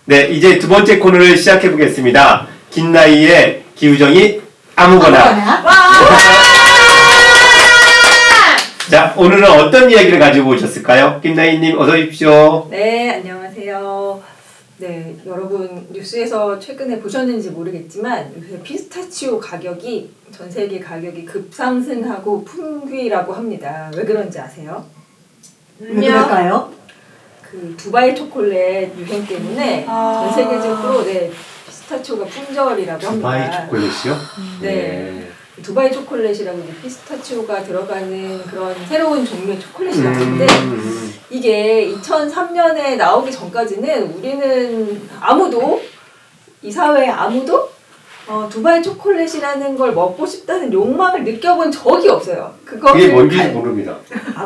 네, 이제 두 번째 코너를 시작해 보겠습니다. 긴 나이에 기우정이 아무거나. 자, 오늘은 어떤 이야기를 가지고 오셨을까요? 김나희님 어서 오십시오. 네, 안녕하세요. 네, 여러분 뉴스에서 최근에 보셨는지 모르겠지만 요새 피스타치오 가격이 전 세계 가격이 급상승하고 풍기라고 합니다. 왜 그런지 아세요? 왜 그럴까요? 그 두바이 초콜릿 유행 때문에 전 세계적으로 피스타치오가 품절이라고 합니다. 두바이 초콜릿이요? 네. 두바이 초콜릿이라고 이제 피스타치오가 들어가는 그런 새로운 종류의 초콜릿이 나왔는데 이게 2003년에 나오기 전까지는 우리는 이 사회에 아무도 두바이 초콜릿이라는 걸 먹고 싶다는 욕망을 느껴본 적이 없어요. 그게 뭔지 모릅니다.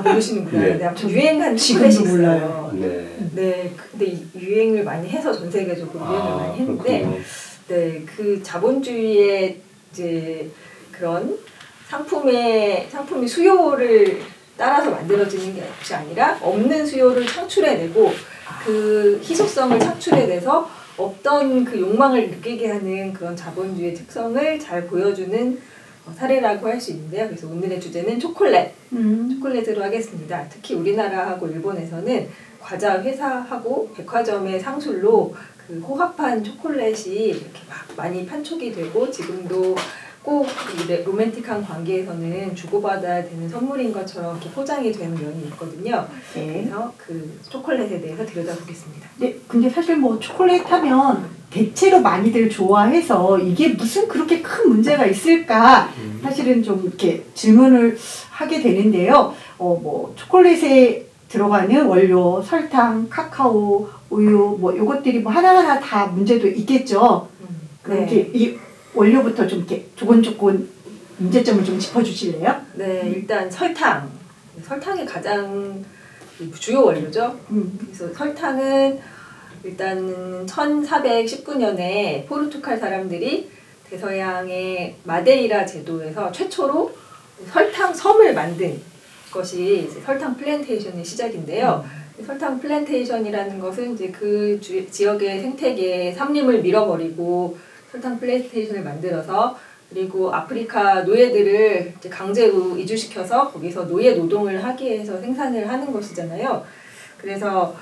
모르시는구나. 네. 네, 아무튼 유행한 지금도 초콜릿이 몰라요. 있어요. 네. 네, 근데 유행을 많이 해서 전 세계적으로 유행을 많이 했는데, 그렇군요. 네, 그 자본주의의 이제 그런 상품이 수요를 따라서 만들어지는 것이 아니라 없는 수요를 창출해내고 그 희소성을 창출해내서 없던 그 욕망을 느끼게 하는 그런 자본주의의 특성을 잘 보여주는 사례라고 할 수 있는데요. 그래서 오늘의 주제는 초콜릿으로 하겠습니다. 특히 우리나라하고 일본에서는 과자 회사하고 백화점의 상술로 그 호합한 초콜릿이 이렇게 막 많이 판촉이 되고 지금도 꼭 로맨틱한 관계에서는 주고받아야 되는 선물인 것처럼 이렇게 포장이 되는 면이 있거든요. 네. 그래서 그 초콜릿에 대해서 들여다보겠습니다. 네, 근데 사실 뭐 초콜릿 하면 대체로 많이들 좋아해서 이게 무슨 그렇게 큰 문제가 있을까 사실은 좀 이렇게 질문을 하게 되는데요. 뭐 초콜릿에 들어가는 원료, 설탕, 카카오, 우유 뭐 요것들이 뭐 하나하나 다 문제도 있겠죠. 그렇게 이 원료부터 좀 이렇게 조곤조곤 문제점을 좀 짚어주실래요? 네, 일단 설탕이 가장 주요 원료죠. 그래서 설탕은 일단은 1419년에 포르투갈 사람들이 대서양의 마데이라 제도에서 최초로 설탕 섬을 만든 것이 이제 설탕 플랜테이션의 시작인데요. 설탕 플랜테이션이라는 것은 이제 그 지역의 생태계에 삼림을 밀어버리고 설탕 플랜테이션을 만들어서 그리고 아프리카 노예들을 이제 강제로 이주시켜서 거기서 노예 노동을 하기 위해서 생산을 하는 것이잖아요. 그래서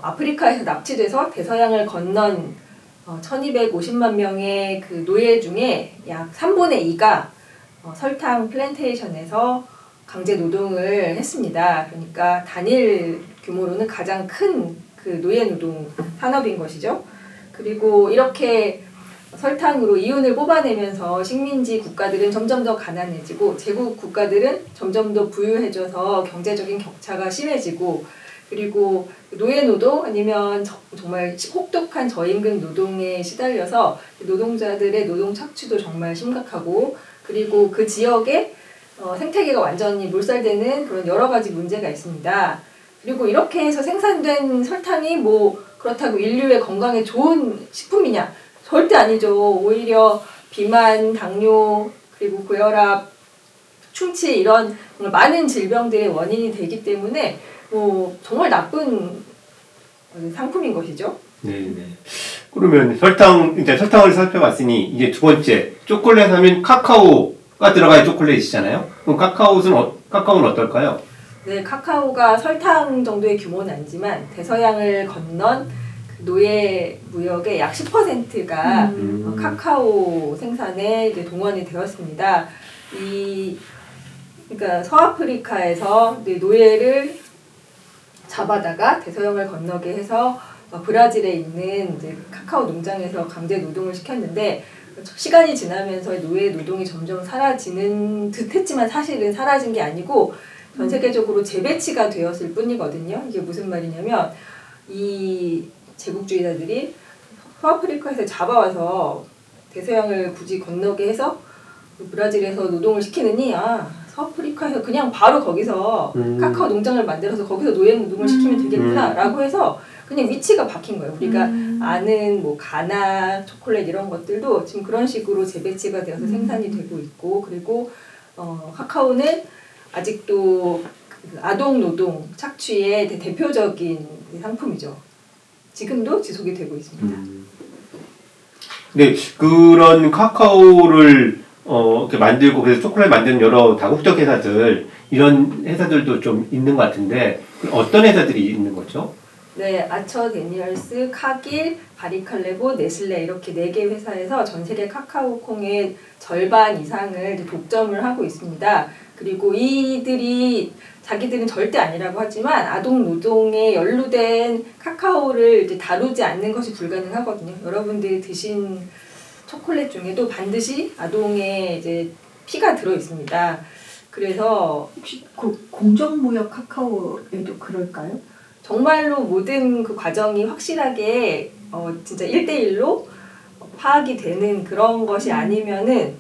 아프리카에서 납치돼서 대서양을 건넌 1250만 명의 그 노예 중에 약 3분의 2가 설탕 플랜테이션에서 강제 노동을 했습니다. 그러니까 단일 규모로는 가장 큰 그 노예 노동 산업인 것이죠. 그리고 이렇게 설탕으로 이윤을 뽑아내면서 식민지 국가들은 점점 더 가난해지고 제국 국가들은 점점 더 부유해져서 경제적인 격차가 심해지고 그리고 노예 노동 아니면 정말 혹독한 저임금 노동에 시달려서 노동자들의 노동 착취도 정말 심각하고 그리고 그 지역에 생태계가 완전히 몰살되는 그런 여러 가지 문제가 있습니다. 그리고 이렇게 해서 생산된 설탕이 뭐 그렇다고 인류의 건강에 좋은 식품이냐? 절대 아니죠. 오히려 비만, 당뇨, 그리고 고혈압, 충치 이런 정말 많은 질병들의 원인이 되기 때문에 뭐 정말 나쁜 상품인 것이죠. 네. 그러면 설탕을 살펴봤으니 이제 두 번째 초콜릿 하면 카카오가 들어갈 초콜릿이잖아요. 그럼 카카오는 어떨까요? 네, 카카오가 설탕 정도의 규모는 아니지만 대서양을 건넌 노예 무역의 약 10%가 카카오 생산에 이제 동원이 되었습니다. 그러니까 서아프리카에서 노예를 잡아다가 대서양을 건너게 해서 브라질에 있는 이제 카카오 농장에서 강제 노동을 시켰는데 시간이 지나면서 노예 노동이 점점 사라지는 듯했지만 사실은 사라진 게 아니고 전 세계적으로 재배치가 되었을 뿐이거든요. 이게 무슨 말이냐면 이 제국주의자들이 서아프리카에서 잡아와서 대서양을 굳이 건너게 해서 브라질에서 노동을 시키느니 서아프리카에서 그냥 바로 거기서 카카오 농장을 만들어서 거기서 노예 노동을 시키면 되겠구나 라고 해서 그냥 위치가 바뀐 거예요. 우리가 아는 뭐 가나 초콜릿 이런 것들도 지금 그런 식으로 재배치가 되어서 생산이 되고 있고 그리고 카카오는 아직도 그 아동 노동 착취의 대표적인 상품이죠. 지금도 지속이 되고 있습니다. 네, 그런 카카오를 이렇게 만들고 그래서 초콜릿 만드는 여러 다국적 회사들 이런 회사들도 좀 있는 것 같은데 어떤 회사들이 있는 거죠? 네, 아처 데니얼스, 카길, 바리칼레보, 네슬레 이렇게 4개 회사에서 전 세계 카카오콩의 절반 이상을 이제 독점을 하고 있습니다. 그리고 이들이 자기들은 절대 아니라고 하지만 아동 노동에 연루된 카카오를 이제 다루지 않는 것이 불가능하거든요. 여러분들이 드신 초콜릿 중에도 반드시 아동의 이제 피가 들어 있습니다. 그래서 혹시 그 공정무역 카카오에도 그럴까요? 정말로 모든 그 과정이 확실하게 진짜 1대1로 파악이 되는 그런 것이 아니면은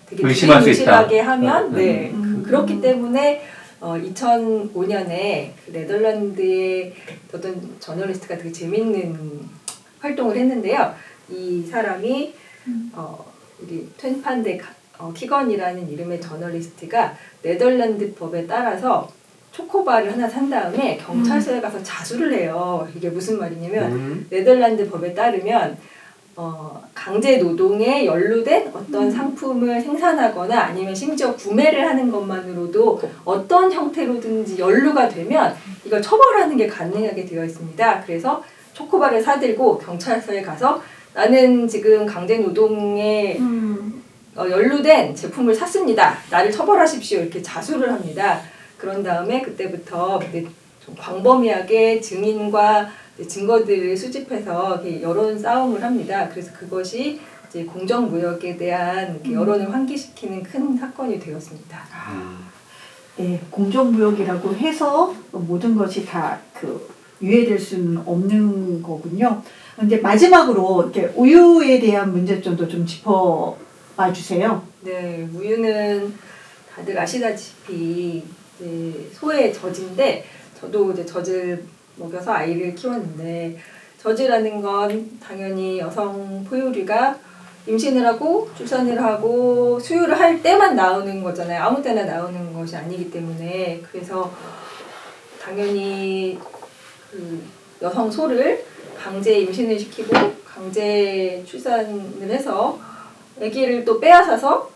되게 의심할 수 있다. 무시무시하게 하면 네. 그렇기 음. 때문에 2005년에 그 네덜란드의 어떤 저널리스트가 되게 재밌는 활동을 했는데요. 이 사람이 우리 툇판데 키건이라는 이름의 저널리스트가 네덜란드 법에 따라서 초코바를 하나 산 다음에 경찰서에 가서 자수를 해요. 이게 무슨 말이냐면 네덜란드 법에 따르면 강제 노동에 연루된 어떤 상품을 생산하거나 아니면 심지어 구매를 하는 것만으로도 어떤 형태로든지 연루가 되면 이걸 처벌하는 게 가능하게 되어 있습니다. 그래서 초코바를 사들고 경찰서에 가서 나는 지금 강제 노동에 연루된 제품을 샀습니다. 나를 처벌하십시오. 이렇게 자수를 합니다. 그런 다음에 그때부터 좀 광범위하게 증인과 증거들을 수집해서 이렇게 여론 싸움을 합니다. 그래서 그것이 이제 공정무역에 대한 이렇게 여론을 환기시키는 큰 사건이 되었습니다. 네, 공정무역이라고 해서 모든 것이 다 유예될 수는 없는 거군요. 근데 마지막으로 이렇게 우유에 대한 문제점도 좀 짚어봐 주세요. 네, 우유는 다들 아시다시피 이제 소의 젖인데 저도 이제 젖을 먹여서 아이를 키웠는데 젖이라는 건 당연히 여성 포유류가 임신을 하고 출산을 하고 수유를 할 때만 나오는 거잖아요. 아무 때나 나오는 것이 아니기 때문에 그래서 당연히 그 여성 소를 강제 임신을 시키고 강제 출산을 해서 아기를 또 빼앗아서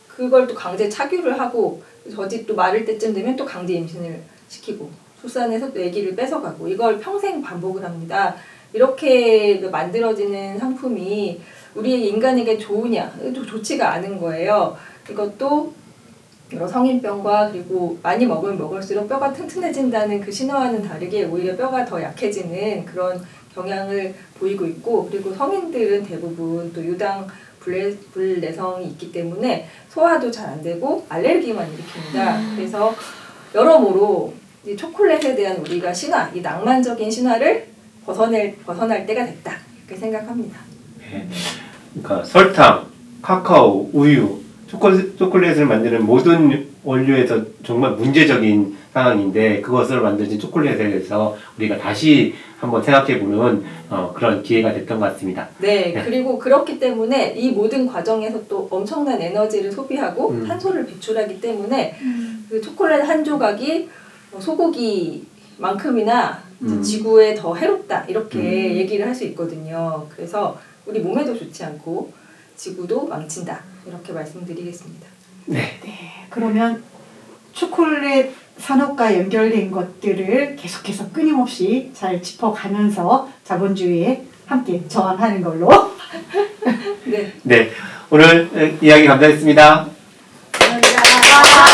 그걸 또 강제 착유를 하고 젖이 또 마를 때쯤 되면 또 강제 임신을 시키고 출산해서 또 아기를 뺏어가고 이걸 평생 반복을 합니다. 이렇게 만들어지는 상품이 우리 인간에게 좋으냐? 좋지가 않은 거예요. 이것도 여러 성인병과 그리고 많이 먹으면 먹을수록 뼈가 튼튼해진다는 그 신화와는 다르게 오히려 뼈가 더 약해지는 그런 경향을 보이고 있고 그리고 성인들은 대부분 또 유당 불내성이 있기 때문에 소화도 잘 안 되고 알레르기만 일으킵니다. 그래서 여러모로 이 초콜릿에 대한 우리가 신화, 이 낭만적인 신화를 벗어날 때가 됐다 이렇게 생각합니다. 네. 그러니까 설탕, 카카오, 우유, 초콜릿을 만드는 모든 원료에서 정말 문제적인 상황인데 그것을 만드신 초콜릿에 대해서 우리가 다시 한번 생각해보는 그런 기회가 됐던 것 같습니다. 네, 네. 그리고 그렇기 때문에 이 모든 과정에서 또 엄청난 에너지를 소비하고 탄소를 배출하기 때문에 그 초콜릿 한 조각이 소고기만큼이나 지구에 더 해롭다 이렇게 얘기를 할 수 있거든요. 그래서 우리 몸에도 좋지 않고 지구도 망친다 이렇게 말씀드리겠습니다. 네. 네, 그러면 초콜릿 산업과 연결된 것들을 계속해서 끊임없이 잘 짚어가면서 자본주의에 함께 저항하는 걸로. 네, 네. 오늘 이야기 감사했습니다. 감사합니다.